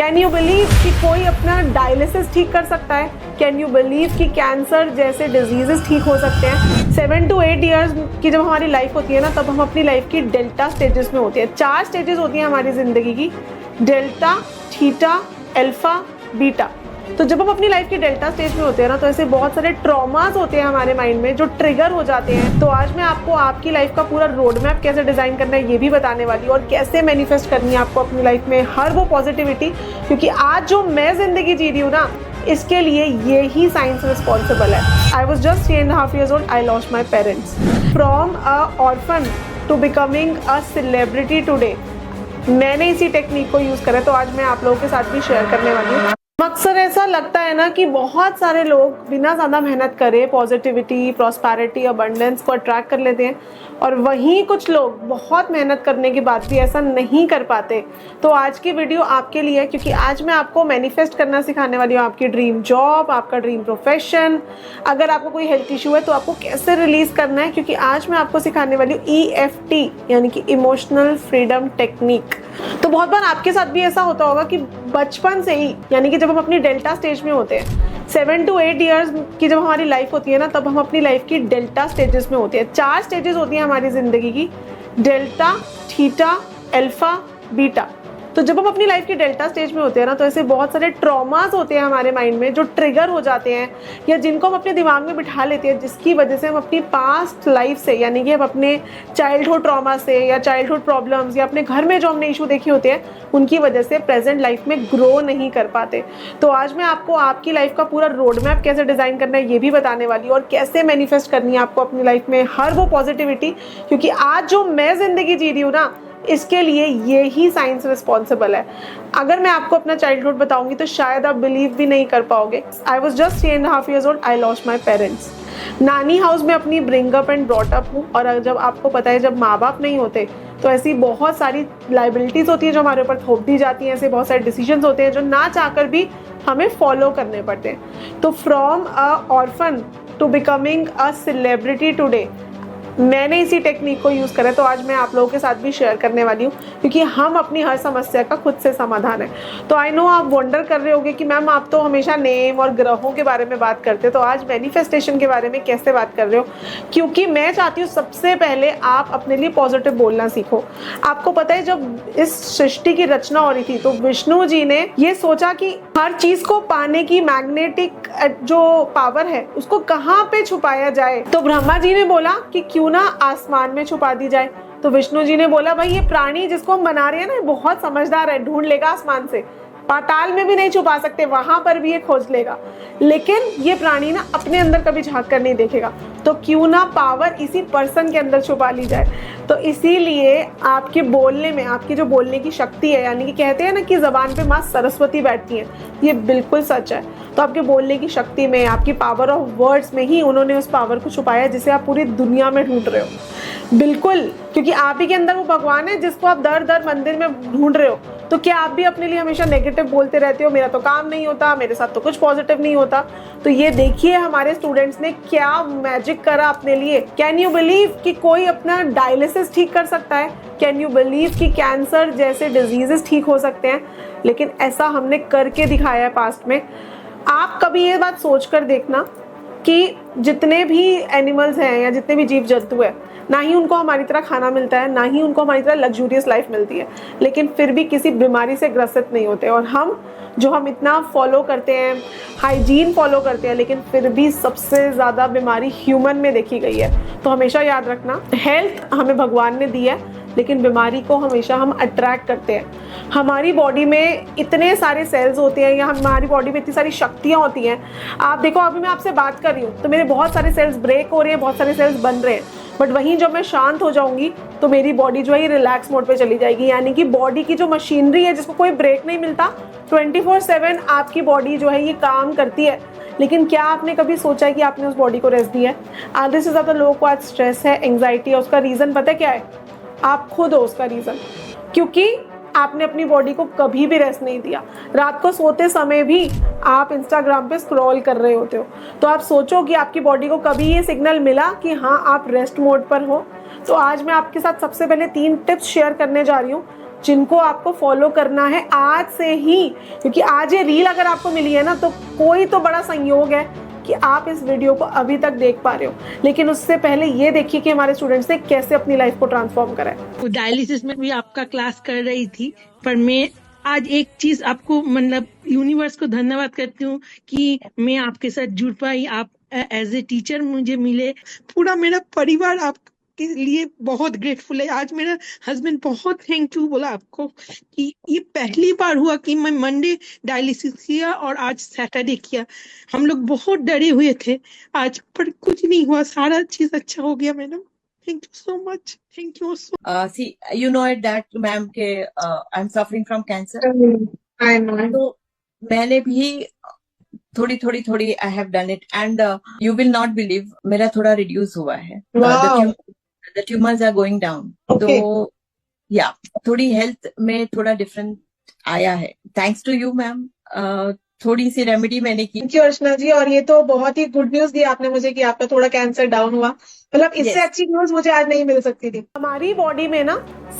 Can you believe कि कोई अपना डायलिसिस ठीक कर सकता है? कैन यू बिलीव कि कैंसर जैसे डिजीजेस ठीक हो सकते हैं? 7 to 8 ईयर्स की जब हमारी लाइफ होती है ना, तब हम अपनी लाइफ की डेल्टा स्टेजेस में होती है। 4 स्टेजेस होती हैं हमारी जिंदगी की, डेल्टा, थीटा, अल्फा, बीटा। तो जब हम अपनी लाइफ की डेल्टा स्टेज में होते हैं ना, तो ऐसे बहुत सारे ट्रॉमास होते हैं हमारे माइंड में जो ट्रिगर हो जाते हैं। तो आज मैं आपको आपकी लाइफ का पूरा रोड मैप कैसे डिजाइन करना है ये भी बताने वाली हूँ, और कैसे मैनिफेस्ट करनी है आपको अपनी लाइफ में हर वो पॉजिटिविटी, क्योंकि आज जो मैं जिंदगी जी रही हूँ ना, इसके लिए ये ही साइंस रिस्पॉन्सिबल है। I was just 3.5 years old, I lost my parents. From a orphan to becoming a celebrity today, मैंने इसी टेक्निक को यूज करा, तो आज मैं आप लोगों के साथ भी शेयर करने वाली हूँ। अक्सर ऐसा लगता है ना कि बहुत सारे लोग बिना ज़्यादा मेहनत करे पॉजिटिविटी, प्रॉस्पेरिटी, अबंडेंस को अट्रैक्ट कर लेते हैं, और वहीं कुछ लोग बहुत मेहनत करने के बाद भी ऐसा नहीं कर पाते। तो आज की वीडियो आपके लिए है, क्योंकि आज मैं आपको मैनिफेस्ट करना सिखाने वाली हूँ। आपकी ड्रीम जॉब, आपका ड्रीम प्रोफेशन, अगर आपको कोई हेल्थ इशू है तो आपको कैसे रिलीज करना है, क्योंकि आज मैं आपको सिखाने वाली हूँ EFT यानी कि इमोशनल फ्रीडम टेक्निक। तो बहुत बार आपके साथ भी ऐसा होता होगा कि बचपन से ही, यानी कि जब हम अपनी डेल्टा स्टेज में होते हैं, 7 to 8 ईयर्स की जब हमारी लाइफ होती है ना, तब हम अपनी लाइफ की डेल्टा स्टेजेस में होते हैं। 4 स्टेजेस होती हैं हमारी जिंदगी की, डेल्टा, थीटा, अल्फा, बीटा। तो जब हम अपनी लाइफ की डेल्टा स्टेज में होते हैं ना, तो ऐसे बहुत सारे ट्रॉमास होते हैं हमारे माइंड में जो ट्रिगर हो जाते हैं, या जिनको हम अपने दिमाग में बिठा लेते हैं, जिसकी वजह से हम अपनी पास्ट लाइफ से, यानी कि हम अपने चाइल्डहुड ट्रॉमा से या चाइल्डहुड प्रॉब्लम्स या अपने घर में जो हमने इशू देखे होते हैं, उनकी वजह से प्रेजेंट लाइफ में ग्रो नहीं कर पाते। तो आज मैं आपको आपकी लाइफ का पूरा रोड मैप कैसे डिजाइन करना है ये भी बताने वाली हूँ, और कैसे मैनिफेस्ट करनी है आपको अपनी लाइफ में हर वो पॉजिटिविटी, क्योंकि आज जो मैं जिंदगी जी रही हूँ ना, इसके लिए ये ही साइंस रिस्पॉन्सिबल है। अगर मैं आपको अपना चाइल्डहुड बताऊंगी तो शायद आप बिलीव भी नहीं कर पाओगे। I was just 3.5 years old, I lost my parents. नानी हाउस में अपनी bring up and brought up हूँ, और जब आपको पता है जब माँ बाप नहीं होते तो ऐसी बहुत सारी लाइबिलिटीज होती है जो हमारे ऊपर थोप दी जाती हैं। ऐसे बहुत सारे डिसीजंस होते हैं जो ना चाहकर भी हमें फॉलो करने पड़ते हैं। तो from a orphan to becoming a celebrity today, मैंने इसी टेक्निक को यूज़ करा, तो आज मैं आप लोगों के साथ भी शेयर करने वाली हूँ, क्योंकि हम अपनी हर समस्या का खुद से समाधान है। तो आई नो आप वंडर कर रहे होंगे कि मैम आप तो हमेशा नेम और ग्रहों के बारे में बात करते हो, तो आज मैनिफेस्टेशन के बारे में कैसे बात कर रहे हो? क्योंकि मैं चाहती हूँ सबसे पहले आप अपने लिए पॉजिटिव बोलना सीखो। आपको पता है जब इस सृष्टि की रचना हो रही थी, तो विष्णु जी ने ये सोचा कि हर चीज को पाने की मैग्नेटिक जो पावर है उसको कहाँ पे छुपाया जाए। तो ब्रह्मा जी ने बोला कि क्यों ना आसमान में छुपा दी जाए। तो विष्णु जी ने बोला भाई ये प्राणी जिसको हम बना रहे हैं ना, बहुत समझदार है, ढूंढ लेगा आसमान से, पाताल में भी नहीं छुपा सकते, वहां पर भी ये खोज लेगा, लेकिन ये प्राणी ना अपने अंदर कभी झांक कर नहीं देखेगा। तो क्यों ना पावर इसी पर्सन के अंदर छुपा ली जाए। तो इसीलिए आपके बोलने में, आपकी जो बोलने की शक्ति है, यानी कि कहते हैं ना कि जबान पे माँ सरस्वती बैठती है, ये बिल्कुल सच है। तो आपके बोलने की शक्ति में, आपकी पावर ऑफ वर्ड्स में ही उन्होंने उस पावर को छुपाया जिसे आप पूरी दुनिया में ढूंढ रहे हो। बिल्कुल, क्योंकि आप ही के अंदर वो भगवान है जिसको आप दर दर मंदिर में ढूंढ रहे हो। तो क्या आप भी अपने लिए हमेशा नेगेटिव बोलते रहते हो, मेरा तो काम नहीं होता, मेरे साथ तो कुछ पॉजिटिव नहीं होता? तो ये देखिए हमारे स्टूडेंट्स ने क्या मैजिक करा अपने लिए। कैन यू बिलीव कि कोई अपना डायलिसिस ठीक कर सकता है? कैन यू बिलीव कि कैंसर जैसे डिजीजेस ठीक हो सकते हैं? लेकिन ऐसा हमने करके दिखाया है पास्ट में। आप कभी ये बात सोच कर देखना कि जितने भी एनिमल्स हैं या जितने भी जीव जंतु हैं, ना ही उनको हमारी तरह खाना मिलता है, ना ही उनको हमारी तरह लग्जूरियस लाइफ मिलती है, लेकिन फिर भी किसी बीमारी से ग्रसित नहीं होते। और हम इतना फॉलो करते हैं, हाइजीन फॉलो करते हैं, लेकिन फिर भी सबसे ज़्यादा बीमारी ह्यूमन में देखी गई है। तो हमेशा याद रखना, हेल्थ हमें भगवान ने दी है, लेकिन बीमारी को हमेशा हम अट्रैक्ट करते हैं। हमारी बॉडी में इतने सारे सेल्स होते हैं, या हमारी बॉडी में इतनी सारी शक्तियाँ होती हैं। आप देखो, अभी मैं आपसे बात कर रही हूँ तो मेरे बहुत सारे सेल्स ब्रेक हो रहे हैं, बहुत सारे सेल्स बन रहे हैं, बट वहीं जब मैं शांत हो जाऊंगी तो मेरी बॉडी जो है ये रिलैक्स मोड पे चली जाएगी। यानी कि बॉडी की जो मशीनरी है जिसको कोई ब्रेक नहीं मिलता, 24/7 आपकी बॉडी जो है ये काम करती है। लेकिन क्या आपने कभी सोचा है कि आपने उस बॉडी को रेस्ट दिया है? आधे से ज़्यादा लोगों को आज स्ट्रेस है, एंग्जाइटी है। उसका रीज़न पता है क्या है? आप खुद हो उसका रीज़न, क्योंकि आपने अपनी बॉडी को कभी भी रेस्ट नहीं दिया। रात को सोते समय भी आप इंस्टाग्राम पे स्क्रॉल कर रहे होते हो। तो आप सोचो कि आपकी बॉडी को कभी ये सिग्नल मिला कि हाँ आप रेस्ट मोड पर हो। तो आज मैं आपके साथ सबसे पहले 3 टिप्स शेयर करने जा रही हूँ जिनको आपको फॉलो करना है आज से ही, क्योंकि आज ये रील अगर आपको मिली है ना तो कोई तो बड़ा संयोग है कि आप इस वीडियो को अभी तक देख पा रहे हो। लेकिन उससे पहले ये देखिए कि हमारे स्टूडेंट्स ने कैसे अपनी लाइफ को ट्रांसफॉर्म करा है। डायलिसिस में भी आपका क्लास कर रही थी, पर मैं आज एक चीज आपको मतलब यूनिवर्स को धन्यवाद करती हूँ कि मैं आपके साथ जुड़ पाई, आप एज ए टीचर मुझे मिले। पूरा मेरा परिवार आपके लिए बहुत ग्रेटफुल है। आज मेरा हस्बैंड बहुत थैंक यू बोला आपको कि ये पहली बार हुआ कि मैं मंडे डायलिसिस किया और आज सैटरडे किया। हम लोग बहुत डरे हुए थे आज, पर कुछ नहीं हुआ, सारा चीज अच्छा हो गया madam. Thank you so much. Thank you so much. See, you know it that ma'am के I'm suffering from cancer. I know. तो मैंने भी थोड़ी I have done it and you will not believe मेरा थोड़ा reduce हुआ है. Wow. The tumors are going down. Okay. तो yeah, थोड़ी health में थोड़ा different आया है. Thanks to you ma'am. थोड़ी सी रेमेडी मैंने की। थैंक यू अर्चना जी, और ये तो बहुत ही गुड न्यूज दी आपने मुझे कि आपका थोड़ा कैंसर डाउन हुआ। मतलब इससे Yes. अच्छी न्यूज मुझे आज नहीं मिल सकती थी। हमारी बॉडी में ना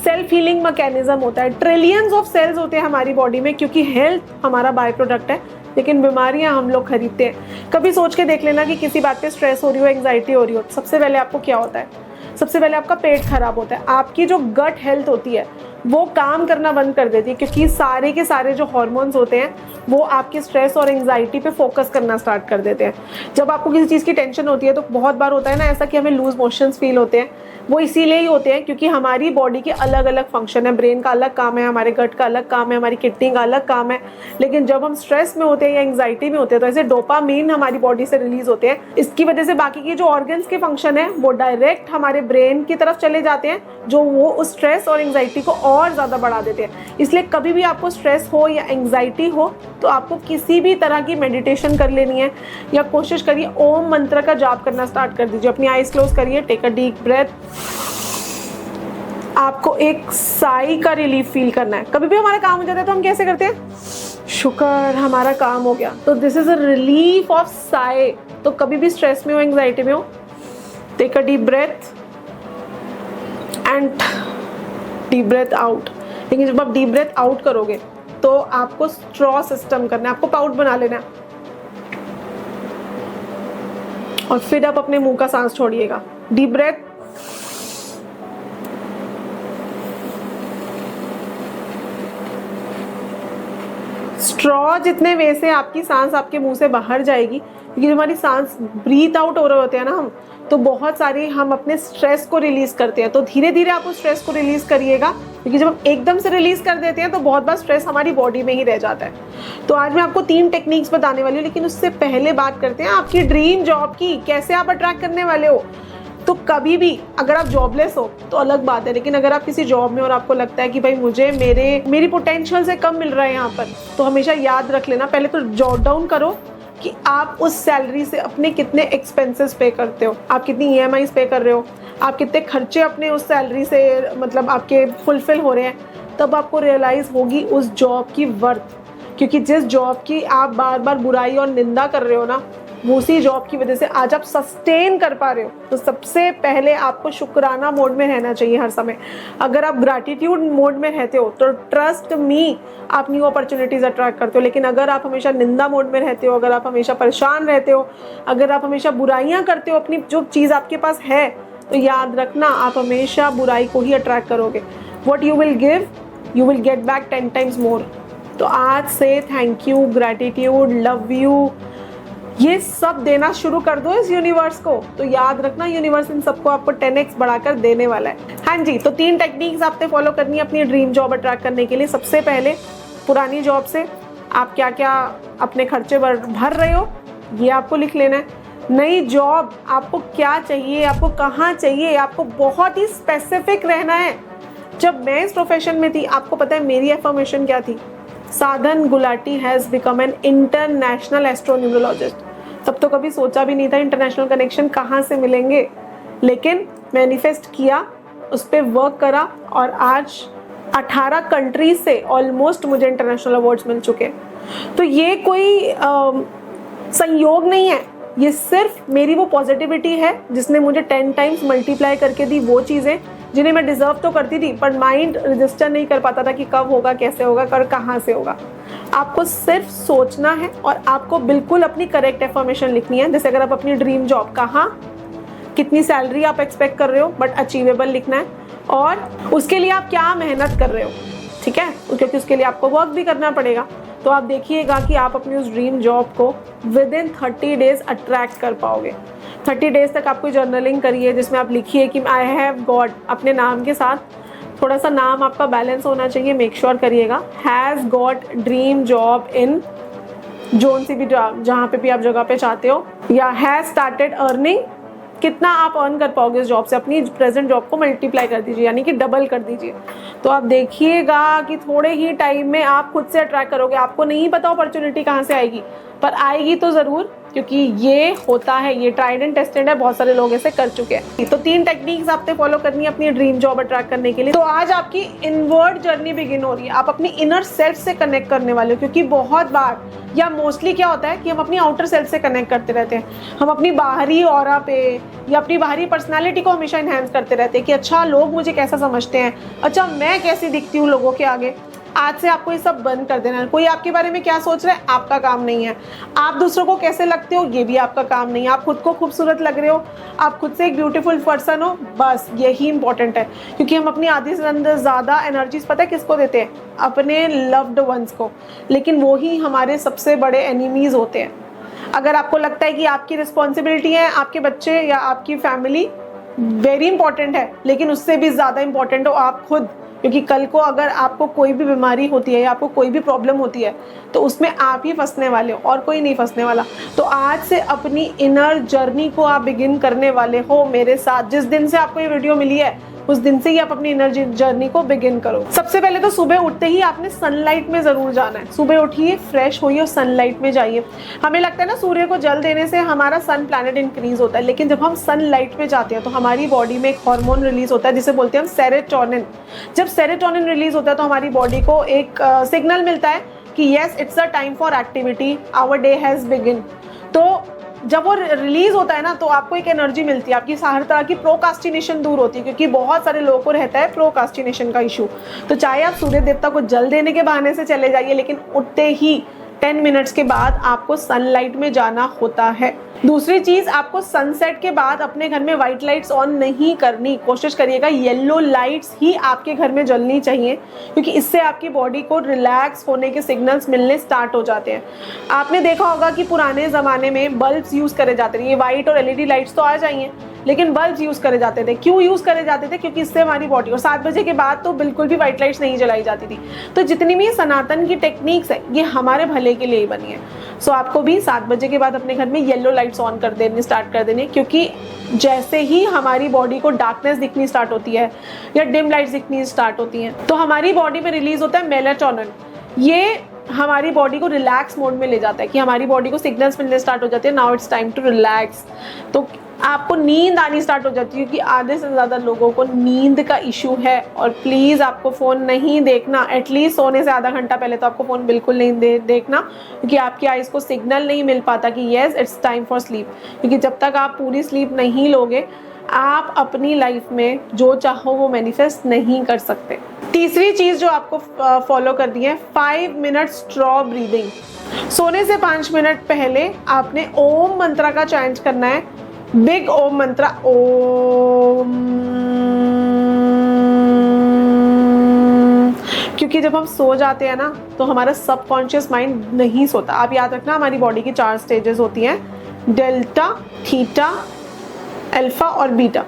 सेल्फ हीलिंग मैकेनिज्म होता है, ट्रिलियंस ऑफ सेल्स होते हैं हमारी बॉडी में, क्योंकि हेल्थ हमारा बाय प्रोडक्ट है, लेकिन बीमारियां हम लोग खरीदते हैं। कभी सोच के देख लेना कि किसी बात पे स्ट्रेस हो रही हो, एंग्जाइटी हो रही हो, सबसे पहले आपको क्या होता है? सबसे पहले आपका पेट खराब होता है, आपकी जो गट हेल्थ होती है वो काम करना बंद कर देती है, क्योंकि सारे के सारे जो हार्मोन्स होते हैं वो आपके स्ट्रेस और एंग्जाइटी पे फोकस करना स्टार्ट कर देते हैं। जब आपको किसी चीज़ की टेंशन होती है तो बहुत बार होता है ना ऐसा कि हमें लूज मोशंस फील होते हैं, वो इसीलिए ही होते हैं क्योंकि हमारी बॉडी के अलग अलग फंक्शन है। ब्रेन का अलग काम है, हमारे गट का अलग काम है, हमारी किडनी का अलग काम है। लेकिन जब हम स्ट्रेस में होते हैं या एंग्जाइटी में होते हैं तो ऐसे डोपामीन हमारी बॉडी से रिलीज होते हैं। इसकी वजह से बाकी की जो ऑर्गन्स के फंक्शन है वो डायरेक्ट हमारे ब्रेन की तरफ चले जाते हैं, जो वो उस स्ट्रेस और एंग्जाइटी को और ज़्यादा बढ़ा देते हैं। इसलिए कभी भी आपको स्ट्रेस हो या एंग्जाइटी हो तो आपको किसी भी तरह की मेडिटेशन कर लेनी है, या कोशिश करिए ओम मंत्र का जाप करना स्टार्ट कर दीजिए। अपनी आईज क्लोज करिए, टेक अ डीप ब्रेथ। आपको एक साई का रिलीफ फील करना है। कभी भी हमारा काम हो जाता है तो हम कैसे करते हैं? शुक्र, हमारा काम हो गया। तो this is a relief of sigh. तो कभी भी स्ट्रेस में हो, एंग्जाइटी में हो, take a deep breath and deep breath out. लेकिन जब आप डीप ब्रेथ आउट करोगे तो आपको स्ट्रॉ सिस्टम करना है, आपको पाउट बना लेना है और फिर आप अपने मुंह का सांस छोड़िएगा। डीप ब्रेथ, स्ट्रॉ जितने वे से आपकी सांस आपके मुंह से बाहर जाएगी, क्योंकि जब हमारी सांस ब्रीथ आउट हो रहे होते हैं ना हम, तो बहुत सारी हम अपने स्ट्रेस को रिलीज करते हैं। तो धीरे धीरे आप उस स्ट्रेस को रिलीज करिएगा, क्योंकि जब हम एकदम से रिलीज कर देते हैं तो बहुत बार स्ट्रेस हमारी बॉडी में ही रह जाता है। तो आज मैं आपको 3 टेक्निक्स बताने वाली हूँ, लेकिन उससे पहले बात करते हैं आपकी ड्रीम जॉब की। कैसे आप अट्रैक्ट करने वाले हो? तो कभी भी अगर आप जॉबलेस हो तो अलग बात है, लेकिन अगर आप किसी जॉब में और आपको लगता है कि भाई मुझे मेरी पोटेंशियल से कम मिल रहा है यहाँ पर, तो हमेशा याद रख लेना, पहले तो जॉट डाउन करो कि आप उस सैलरी से अपने कितने एक्सपेंसेस पे करते हो, आप कितनी EMIs पे कर रहे हो, आप कितने खर्चे अपने उस सैलरी से मतलब आपके फुलफिल हो रहे हैं। तब आपको रियलाइज़ होगी उस जॉब की वर्थ, क्योंकि जिस जॉब की आप बार बार बुराई और निंदा कर रहे हो ना, वो उसी जॉब की वजह से आज आप सस्टेन कर पा रहे हो। तो सबसे पहले आपको शुक्राना मोड में रहना चाहिए हर समय। अगर आप ग्रैटिट्यूड मोड में रहते हो तो ट्रस्ट मी आप न्यू अपॉर्चुनिटीज अट्रैक्ट करते हो। लेकिन अगर आप हमेशा निंदा मोड में रहते हो, अगर आप हमेशा परेशान रहते हो, अगर आप हमेशा बुराइयां करते हो अपनी जो चीज़ आपके पास है, तो याद रखना आप हमेशा बुराई को ही अट्रैक्ट करोगे। What you will give you will get back 10 times more। तो आज से thank you, gratitude, love you, ये सब देना शुरू कर दो इस यूनिवर्स को। तो याद रखना यूनिवर्स इन सबको आपको 10x बढ़ाकर देने वाला है। हाँ जी, तो 3 टेक्निक्स आपने फॉलो करनी है अपनी ड्रीम जॉब अट्रैक्ट करने के लिए। सबसे पहले पुरानी जॉब से आप क्या क्या अपने खर्चे भर रहे हो ये आपको लिख लेना है। नई जॉब आपको क्या चाहिए, आपको कहाँ चाहिए, आपको बहुत ही स्पेसिफिक रहना है। जब मैं इस प्रोफेशन में थी, आपको पता है मेरी एफर्मेशन क्या थी? Sadhan Gulati has become an international astronumerologist. तब तो कभी सोचा भी नहीं था इंटरनेशनल कनेक्शन कहाँ से मिलेंगे, लेकिन मैनिफेस्ट किया, उस पर वर्क करा और आज 18 कंट्रीज से ऑलमोस्ट मुझे इंटरनेशनल अवार्ड्स मिल चुके हैं। तो ये कोई संयोग नहीं है, ये सिर्फ मेरी वो पॉजिटिविटी है जिसने मुझे 10 times मल्टीप्लाई करके दी वो चीज़ें जिन्हें मैं डिजर्व तो करती थी, पर माइंड रजिस्टर नहीं कर पाता था कि कब होगा, कैसे होगा और कहाँ से होगा। आपको सिर्फ सोचना है और आपको बिल्कुल अपनी करेक्ट एफर्मेशन लिखनी है। जैसे अगर आप अपनी ड्रीम जॉब कहाँ, कितनी सैलरी आप एक्सपेक्ट कर रहे हो बट अचीवेबल लिखना है, और उसके लिए आप क्या मेहनत कर रहे हो, ठीक है, क्योंकि उसके लिए आपको वर्क भी करना पड़ेगा। तो आप देखिएगा कि आप अपनी उस ड्रीम जॉब को विद इन 30 डेज अट्रैक्ट कर पाओगे। 30 डेज तक आपको जर्नलिंग करिए जिसमें आप लिखिए कि आई हैव गॉट, अपने नाम के साथ थोड़ा सा नाम आपका बैलेंस होना चाहिए, मेक श्योर करिएगा, has got dream job in zone C भी जहाँ पे भी आप जगह पे चाहते हो, या हैज़ स्टार्टेड अर्निंग, कितना आप अर्न कर पाओगे इस जॉब से, अपनी प्रेजेंट जॉब को मल्टीप्लाई कर दीजिए, यानी कि डबल कर दीजिए। तो आप देखिएगा कि थोड़े ही टाइम में आप खुद से अट्रैक्ट करोगे। आपको नहीं पता अपॉर्चुनिटी कहाँ से आएगी, पर आएगी तो ज़रूर, क्योंकि ये होता है, ये ट्राइड एंड टेस्टेड है, बहुत सारे लोग ऐसे कर चुके हैं। तो 3 टेक्निक्स आपने फॉलो करनी है अपनी ड्रीम जॉब अट्रैक्ट करने के लिए। तो आज आपकी इनवर्ड जर्नी बिगिन हो रही है, आप अपनी इनर सेल्फ से कनेक्ट करने वाले हो, क्योंकि बहुत बार या मोस्टली क्या होता है कि हम अपनी आउटर सेल्फ से कनेक्ट करते रहते हैं। हम अपनी बाहरी ऑरा पे या अपनी बाहरी पर्सनालिटी को हमेशा इन्हेंस करते रहते हैं कि अच्छा लोग मुझे कैसा समझते हैं, अच्छा मैं कैसी दिखती हूँ लोगों के आगे। आज से आपको ये सब बंद कर देना है। कोई आपके बारे में क्या सोच रहा है आपका काम नहीं है, आप दूसरों को कैसे लगते हो ये भी आपका काम नहीं है, आप खुद को खूबसूरत लग रहे हो, आप खुद से एक ब्यूटीफुल पर्सन हो, बस यही इंपॉर्टेंट है। क्योंकि हम अपनी आधी से अंदर ज़्यादा एनर्जीज पता है किसको देते हैं, अपने लव्ड वंस को, लेकिन वो ही हमारे सबसे बड़े एनिमीज होते हैं। अगर आपको लगता है कि आपकी रिस्पॉन्सिबिलिटी है आपके बच्चे या आपकी फैमिली, वेरी इंपॉर्टेंट है, लेकिन उससे भी ज़्यादा इंपॉर्टेंट हो आप खुद, क्योंकि कल को अगर आपको कोई भी बीमारी होती है या आपको कोई भी प्रॉब्लम होती है तो उसमें आप ही फंसने वाले हो और कोई नहीं फंसने वाला। तो आज से अपनी इनर जर्नी को आप बिगिन करने वाले हो मेरे साथ। जिस दिन से आपको ये वीडियो मिली है उस दिन से ही आप अपनी इनर जर्नी को बिगिन करो। सबसे पहले तो सुबह उठते ही आपने सनलाइट में जरूर जाना है। सुबह उठिए, फ्रेश होइए और सनलाइट में जाइए। हमें लगता है ना सूर्य को जल देने से हमारा सन प्लैनेट इंक्रीज होता है, लेकिन जब हम सनलाइट में जाते हैं तो हमारी बॉडी में एक हार्मोन रिलीज होता है जिसे बोलते हैं हम सेरोटोनिन। जब सेरोटोनिन रिलीज होता है तो हमारी बॉडी को एक सिग्नल मिलता है कि yes it's a time for activity, our day has begin. तो जब वो रिलीज होता है ना तो आपको एक एनर्जी मिलती है, आपकी हर तरह की प्रोकास्टिनेशन दूर होती है, क्योंकि बहुत सारे लोगों को रहता है प्रोकास्टिनेशन का इशू। तो चाहे आप सूर्य देवता को जल देने के बहाने से चले जाइए, लेकिन उठते ही 10 मिनट्स के बाद आपको सनलाइट में जाना होता है। दूसरी चीज, आपको सनसेट के बाद अपने घर में व्हाइट लाइट्स ऑन नहीं करनी। कोशिश करिएगा येलो लाइट्स ही आपके घर में जलनी चाहिए, क्योंकि इससे आपकी बॉडी को रिलैक्स होने के सिग्नल्स मिलने स्टार्ट हो जाते हैं। आपने देखा होगा कि पुराने ज़माने में बल्ब्स यूज़ करे जाते थे। ये वाइट और एलईडी लाइट्स तो आ जाइए, लेकिन बल्ब यूज़ करे जाते थे। क्यों यूज़ करे जाते थे? क्योंकि इससे हमारी बॉडी, और 7 बजे के बाद तो बिल्कुल भी व्हाइट लाइट्स नहीं जलाई जाती थी। तो जितनी भी सनातन की टेक्निक्स है ये हमारे भले के लिए ही बनी है। सो आपको भी 7 बजे के बाद अपने घर में येलो लाइट्स ऑन कर देनी स्टार्ट कर देनी, क्योंकि जैसे ही हमारी बॉडी को डार्कनेस दिखनी स्टार्ट होती है या डिम लाइट्स दिखनी स्टार्ट होती हैं तो हमारी बॉडी में रिलीज होता है मेलाटोनिन। ये हमारी बॉडी को रिलैक्स मोड में ले जाता है कि हमारी बॉडी को सिग्नल्स मिलने स्टार्ट हो जाते हैं, now it's time to relax. तो आपको नींद आनी स्टार्ट हो जाती है, क्योंकि आधे से ज़्यादा लोगों को नींद का इशू है। और प्लीज़ आपको फ़ोन नहीं देखना, एटलीस्ट सोने से आधा घंटा पहले तो आपको फ़ोन बिल्कुल नहीं देखना, क्योंकि आपकी आइज़ को सिग्नल नहीं मिल पाता कि yes it's time for sleep. क्योंकि जब तक आप पूरी स्लीप नहीं लोगे आप अपनी लाइफ में जो चाहो वो मैनिफेस्ट नहीं कर सकते। तीसरी चीज़ जो आपको फॉलो करनी है, 5 मिनट स्ट्रॉ ब्रीदिंग। सोने से 5 मिनट पहले आपने ओम मंत्रा का चैंट करना है, बिग ओम मंत्रा, ओम। क्योंकि जब हम सो जाते हैं ना तो हमारा सबकॉन्शियस माइंड नहीं सोता। आप याद रखना हमारी बॉडी की 4 स्टेजेस होती हैं, डेल्टा, थीटा, अल्फा और बीटा।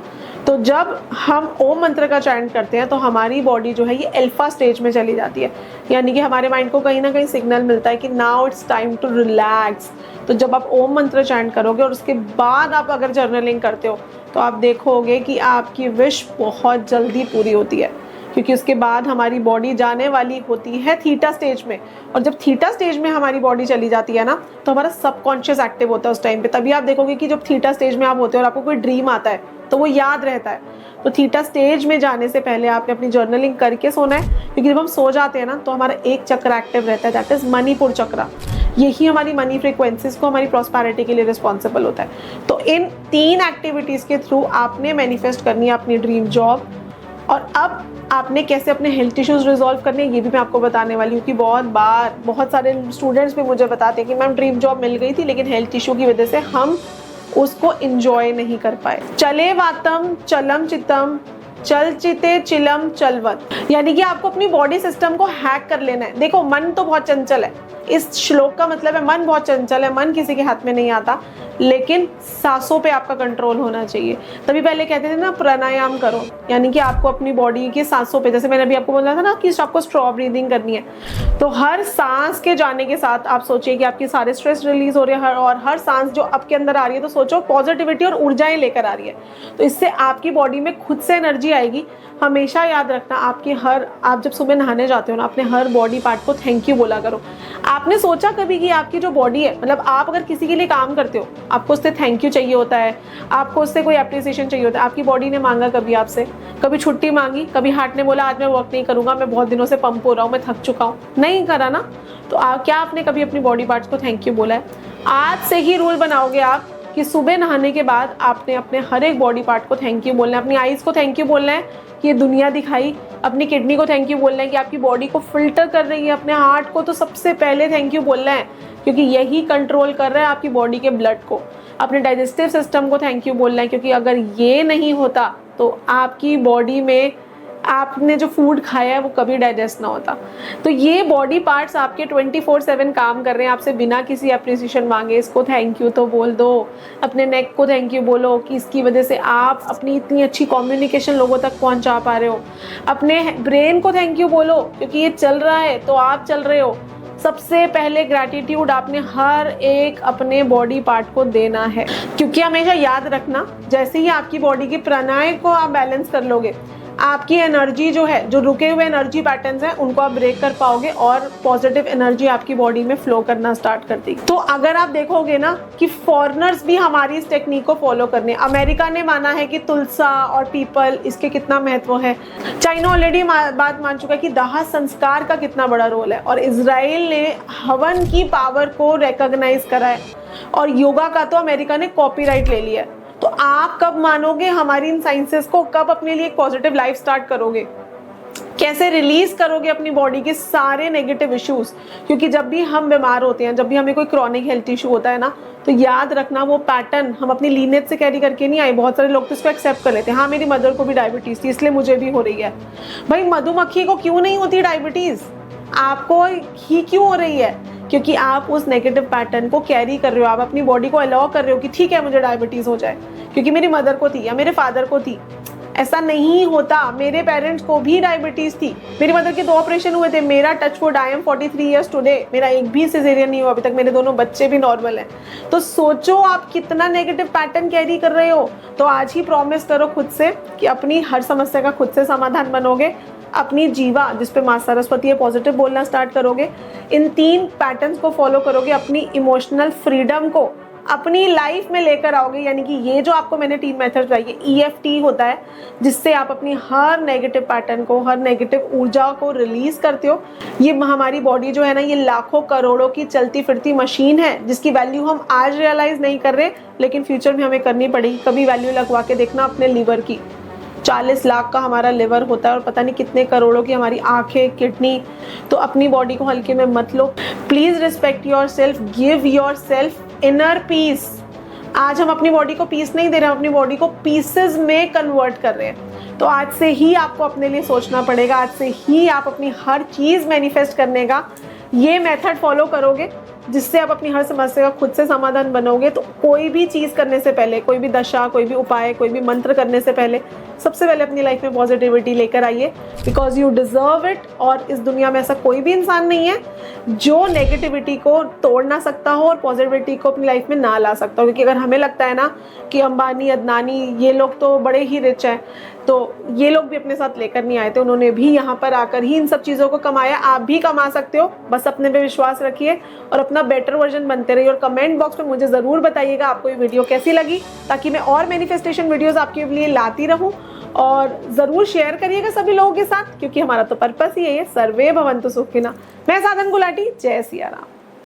तो जब हम ओम मंत्र का चैंट करते हैं तो हमारी बॉडी जो है ये अल्फा स्टेज में चली जाती है, यानी कि हमारे माइंड को कहीं ना कहीं सिग्नल मिलता है कि now it's time to relax. तो जब आप ओम मंत्र चैंट करोगे और उसके बाद आप अगर जर्नलिंग करते हो तो आप देखोगे कि आपकी विश बहुत जल्दी पूरी होती है, क्योंकि उसके बाद हमारी बॉडी जाने वाली होती है थीटा स्टेज में। और जब थीटा स्टेज में हमारी बॉडी चली जाती है ना तो हमारा सबकॉन्शियस एक्टिव होता है उस टाइम पे। तभी आप देखोगे कि जब थीटा स्टेज में आप होते हो और आपको कोई ड्रीम आता है तो वो याद रहता है। तो थीटा स्टेज में जाने से पहले आपने अपनी जर्नलिंग करके सोना है, क्योंकि जब हम सो जाते हैं ना तो हमारा एक चक्र एक्टिव रहता है, दैट इज मणिपुर चक्र। यही हमारी मनी फ्रीक्वेंसीज को, हमारी प्रॉस्पेरिटी के लिए रिस्पॉन्सिबल होता है। तो इन 3 एक्टिविटीज़ के थ्रू आपने मैनिफेस्ट करनी है अपनी ड्रीम जॉब, और अब आपने कैसे अपने हेल्थ इश्यूज रिजॉल्व करने ये भी मैं आपको बताने वाली हूँ कि बहुत सारे स्टूडेंट्स भी मुझे बताते हैं कि मैम ड्रीम जॉब मिल गई थी लेकिन हेल्थ इशू की वजह से हम उसको एंजॉय नहीं कर पाए। चले वातम चलम चितम चल चिते चिलम चलवत, यानी कि आपको अपनी बॉडी सिस्टम को हैक कर लेना है। देखो मन तो बहुत चंचल है, इस श्लोक का मतलब है मन बहुत चंचल है, मन किसी के हाथ में नहीं आता, लेकिन सांसों पे आपका कंट्रोल होना चाहिए। तभी पहले कहते थे ना प्राणायाम करो, यानी कि आपको अपनी बॉडी की सांसों पे, जैसे मैंने अभी आपको बोला था ना कि आपको स्ट्रॉ ब्रीदिंग करनी है, तो हर सांस के जाने के साथ आप सोचिए कि आपकी सारे स्ट्रेस रिलीज हो रही है और हर सांस जो आपके अंदर आ रही है तो सोचो पॉजिटिविटी और ऊर्जाएं लेकर आ रही है, तो इससे आपकी बॉडी में खुद से एनर्जी आएगी। हमेशा याद रखना आप जब सुबह नहाने जाते हो ना, अपने हर बॉडी पार्ट को थैंक यू बोला करो। आपने सोचा कभी कि आपकी जो बॉडी है, मतलब आप अगर किसी के लिए काम करते हो आपको उससे थैंक यू चाहिए होता है, आपको उससे कोई अप्रिसिएशन चाहिए होता है, आपकी बॉडी ने मांगा कभी आपसे, कभी छुट्टी मांगी, कभी हार्ट ने बोला आज मैं वर्क नहीं करूंगा, मैं बहुत दिनों से पंप हो रहा हूँ, मैं थक चुका हूँ, नहीं करा ना, तो क्या आपने कभी अपनी बॉडी पार्ट्स को थैंक यू बोला है? आज से ही रूल बनाओगे आप कि सुबह नहाने के बाद आपने अपने हर एक बॉडी पार्ट को थैंक यू बोलना है। अपनी आईज को थैंक यू बोलना है कि ये दुनिया दिखाई, अपनी किडनी को थैंक यू बोलना है कि आपकी बॉडी को फिल्टर कर रही है, अपने हार्ट को तो सबसे पहले थैंक यू बोलना है क्योंकि यही कंट्रोल कर रहा है आपकी बॉडी के ब्लड को। अपने डाइजेस्टिव सिस्टम को थैंक यू बोलना है क्योंकि अगर ये नहीं होता तो आपकी बॉडी में आपने जो फूड खाया है वो कभी डाइजेस्ट ना होता। तो ये बॉडी पार्ट्स आपके 24/7 काम कर रहे हैं आपसे बिना किसी अप्रिसिएशन मांगे। इसको थैंक यू तो बोल दो, अपने नेक को थैंक यू बोलो कि इसकी वजह से आप अपनी इतनी अच्छी कम्युनिकेशन लोगों तक पहुंचा पा रहे हो। अपने ब्रेन को थैंक यू बोलो क्योंकि ये चल रहा है तो आप चल रहे हो। सबसे पहले ग्रैटिट्यूड आपने हर एक अपने बॉडी पार्ट को देना है, क्योंकि हमेशा याद रखना जैसे ही आपकी बॉडी की प्राणायाम को आप बैलेंस कर लोगे, आपकी एनर्जी जो है, जो रुके हुए एनर्जी पैटर्न्स हैं उनको आप ब्रेक कर पाओगे और पॉजिटिव एनर्जी आपकी बॉडी में फ्लो करना स्टार्ट कर देगी। तो अगर आप देखोगे ना कि फॉरेनर्स भी हमारी इस टेक्निक को फॉलो करने, अमेरिका ने माना है कि तुलसा और पीपल इसके कितना महत्व है, चाइना ऑलरेडी बात मान चुका है कि दाह संस्कार का कितना बड़ा रोल है, और इजराइल ने हवन की पावर को रिकॉग्नाइज करा है, और योगा का तो अमेरिका ने कॉपीराइट ले लिया है। तो आप कब मानोगे हमारी इन साइंसेस को, कब अपने लिए एक पॉजिटिव लाइफ स्टार्ट करोगे, कैसे रिलीज करोगे अपनी बॉडी के सारे नेगेटिव इश्यूज? क्योंकि जब भी हम बीमार होते हैं, जब भी हमें कोई क्रॉनिक हेल्थ इशू होता है ना, तो याद रखना वो पैटर्न हम अपनी लीनेज से कैरी करके नहीं आए। बहुत सारे लोग तो इसको एक्सेप्ट कर लेते हैं, हाँ मेरी मदर को भी डायबिटीज थी इसलिए मुझे भी हो रही है। भाई मधुमक्खी को क्यों नहीं होती डायबिटीज, आपको ही क्यों हो रही है? क्योंकि आप उस नेगेटिव पैटर्न को कैरी कर रहे हो, आप अपनी बॉडी को अलाउ कर रहे हो कि ठीक है मुझे डायबिटीज हो जाए क्योंकि मेरी मदर को थी या मेरे फादर को थी। ऐसा नहीं होता, मेरे पेरेंट्स को भी डायबिटीज थी, मेरी मदर के 2 ऑपरेशन हुए थे, मेरा touch wood I am 43 years today, मेरा एक भी सिजेरियन नहीं हुआ अभी तक, मेरे दोनों बच्चे भी नॉर्मल हैं। तो सोचो आप कितना नेगेटिव पैटर्न कैरी कर रहे हो। तो आज ही प्रॉमिस करो खुद से कि अपनी हर समस्या का खुद से समाधान बनोगे, अपनी जीवा जिस पे माँ सरस्वती है पॉजिटिव बोलना स्टार्ट करोगे, इन 3 पैटर्न्स को फॉलो करोगे, अपनी इमोशनल फ्रीडम को अपनी लाइफ में लेकर आओगे। यानी कि ये जो आपको मैंने 3 मेथड बताई है, EFT होता है जिससे आप अपनी हर नेगेटिव पैटर्न को, हर नेगेटिव ऊर्जा को रिलीज करते हो। ये हमारी बॉडी जो है ना, ये लाखों करोड़ों की चलती फिरती मशीन है जिसकी वैल्यू हम आज रियलाइज नहीं कर रहे, लेकिन फ्यूचर में हमें करनी पड़ेगी। कभी वैल्यू लगवा के देखना अपने लीवर की, 40 लाख का हमारा लिवर होता है और पता नहीं कितने करोड़ों की हमारी आंखें, किडनी। तो अपनी बॉडी को हल्के में मत लो। Please respect yourself, give yourself inner peace. आज हम अपनी बॉडी को पीस नहीं दे रहे हैं, अपनी बॉडी को पीसेस में कन्वर्ट कर रहे हैं। तो आज से ही आपको अपने लिए सोचना पड़ेगा, आज से ही आप अपनी हर चीज मैनिफेस्ट करने का ये मेथड फॉलो करोगे जिससे आप अपनी हर समस्या का खुद से समाधान बनोगे। तो कोई भी चीज करने से पहले, कोई भी दशा, कोई भी उपाय, कोई भी मंत्र करने से पहले सबसे पहले अपनी लाइफ में पॉजिटिविटी लेकर आइए, बिकॉज यू डिजर्व इट। और इस दुनिया में ऐसा कोई भी इंसान नहीं है जो नेगेटिविटी को तोड़ ना सकता हो और पॉजिटिविटी को अपनी लाइफ में ना ला सकता हो। क्योंकि अगर हमें लगता है ना कि अंबानी, अदनानी ये लोग तो बड़े ही रिच हैं, तो ये लोग भी अपने साथ लेकर नहीं आए थे, उन्होंने भी यहाँ पर आकर ही इन सब चीज़ों को कमाया। आप भी कमा सकते हो, बस अपने पे विश्वास रखिए और अपना बेटर वर्जन बनते रहिए। और कमेंट बॉक्स में मुझे ज़रूर बताइएगा आपको ये वीडियो कैसी लगी, ताकि मैं और मैनिफेस्टेशन वीडियोस आपके लिए लाती रहूं। और ज़रूर शेयर करिएगा सभी लोगों के साथ, क्योंकि हमारा तो पर्पस ही है ये, सर्वे भवन्तु सुखिनः। मैं साधन गुलाटी, जय सिया राम।